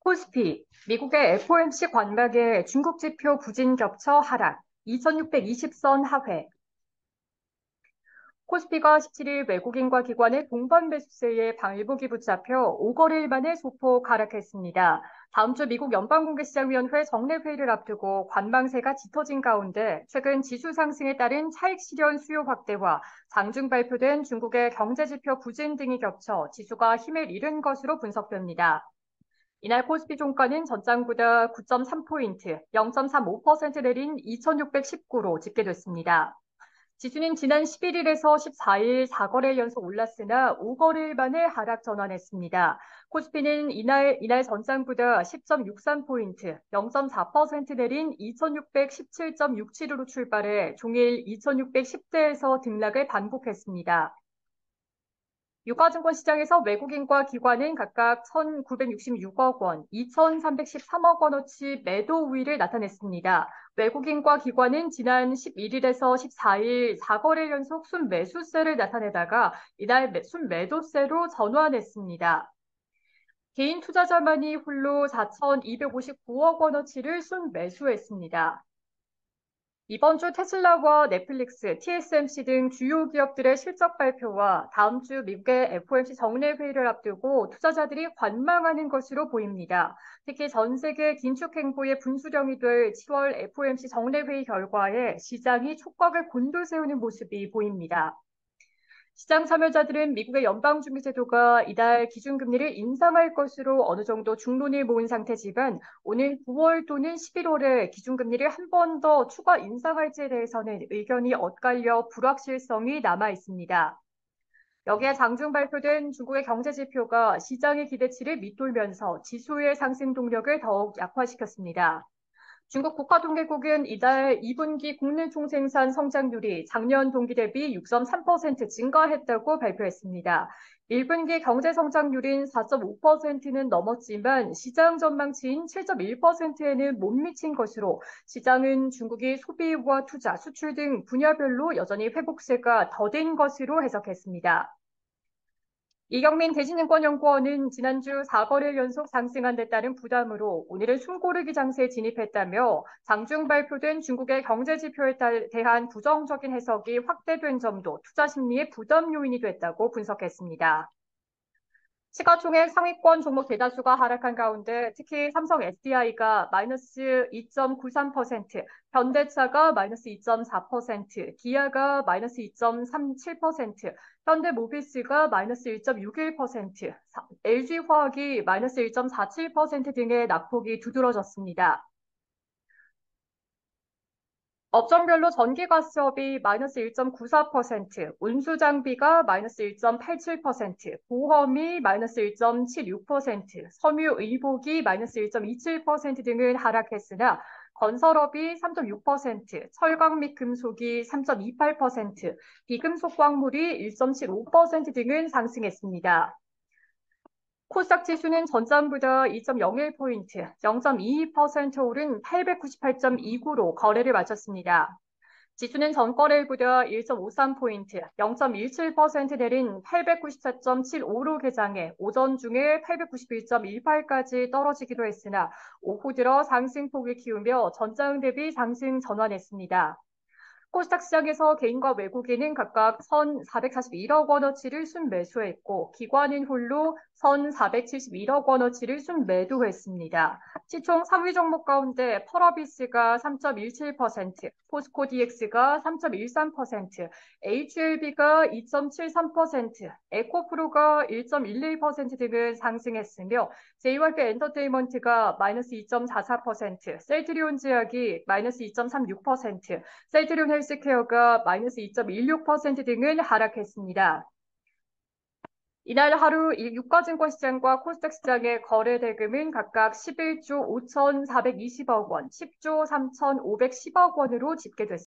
코스피, 미국의 FOMC 관망에 중국 지표 부진 겹쳐 하락, 2620선 하회. 코스피가 17일 외국인과 기관의 동반 매수세에 발목이 붙잡혀 5거래일 만에 소폭 하락했습니다. 다음 주 미국 연방공개시장위원회 정례회의를 앞두고 관망세가 짙어진 가운데 최근 지수 상승에 따른 차익 실현 수요 확대와 장중 발표된 중국의 경제지표 부진 등이 겹쳐 지수가 힘을 잃은 것으로 분석됩니다. 이날 코스피 종가는 전장보다 9.3포인트, 0.35% 내린 2619로 집계됐습니다. 지수는 지난 11일에서 14일 4거래 연속 올랐으나 5거래일 만에 하락 전환했습니다. 코스피는 이날 전장보다 10.63포인트, 0.4% 내린 2617.67로 출발해 종일 2610대에서 등락을 반복했습니다. 유가증권 시장에서 외국인과 기관은 각각 1,966억 원, 2,313억 원어치 매도 우위를 나타냈습니다. 외국인과 기관은 지난 11일에서 14일 4거래 연속 순매수세를 나타내다가 이날 순매도세로 전환했습니다. 개인 투자자만이 홀로 4,259억 원어치를 순매수했습니다. 이번 주 테슬라와 넷플릭스, TSMC 등 주요 기업들의 실적 발표와 다음 주 미국의 FOMC 정례회의를 앞두고 투자자들이 관망하는 것으로 보입니다. 특히 전 세계 긴축 행보의 분수령이 될 7월 FOMC 정례회의 결과에 시장이 촉각을 곤두세우는 모습이 보입니다. 시장 참여자들은 미국의 연방준비제도가 이달 기준금리를 인상할 것으로 어느 정도 중론을 모은 상태지만 오늘 9월 또는 11월에 기준금리를 한 번 더 추가 인상할지에 대해서는 의견이 엇갈려 불확실성이 남아 있습니다. 여기에 장중 발표된 중국의 경제지표가 시장의 기대치를 밑돌면서 지수의 상승 동력을 더욱 약화시켰습니다. 중국 국가통계국은 이달 2분기 국내 총생산 성장률이 작년 동기 대비 6.3% 증가했다고 발표했습니다. 1분기 경제 성장률인 4.5%는 넘었지만 시장 전망치인 7.1%에는 못 미친 것으로 시장은 중국이 소비와 투자, 수출 등 분야별로 여전히 회복세가 더딘 것으로 해석했습니다. 이경민 대신증권연구원은 지난주 4거래일 연속 상승한 데 따른 부담으로 오늘은 숨고르기 장세에 진입했다며 장중 발표된 중국의 경제지표에 대한 부정적인 해석이 확대된 점도 투자 심리의 부담 요인이 됐다고 분석했습니다. 시가총액 상위권 종목 대다수가 하락한 가운데 특히 삼성 SDI가 마이너스 2.93%, 현대차가 마이너스 2.4%, 기아가 마이너스 2.37%, 현대모비스가 마이너스 1.61%, LG화학이 마이너스 1.47% 등의 낙폭이 두드러졌습니다. 업종별로 전기가스업이 마이너스 1.94%, 운수장비가 마이너스 1.87%, 보험이 마이너스 1.76%, 섬유의복이 마이너스 1.27% 등은 하락했으나 건설업이 3.6%, 철강 및 금속이 3.28%, 비금속 광물이 1.75% 등은 상승했습니다. 코스닥 지수는 전장보다 2.01포인트, 0.22% 오른 898.29로 거래를 마쳤습니다. 지수는 전거래일보다 1.53포인트, 0.17% 내린 894.75로 개장해 오전 중에 891.18까지 떨어지기도 했으나 오후 들어 상승폭을 키우며 전장 대비 상승 전환했습니다. 코스닥 시장에서 개인과 외국인은 각각 1,441억 원어치를 순매수했고 기관인 홀로 1,471억 원어치를 순매도했습니다. 시총 상위 종목 가운데 펄어비스가 3.17%, 포스코 DX가 3.13%, HLB가 2.73%, 에코프로가 1.11% 등은 상승했으며 JYP 엔터테인먼트가 마이너스 2.44%, 셀트리온 제약이 마이너스 2.36%, 셀트리온 헬스케어가 마이너스 2.16% 등은 하락했습니다. 이날 하루 유가증권 시장과 코스닥 시장의 거래 대금은 각각 11조 5,420억 원, 10조 3,510억 원으로 집계됐습니다.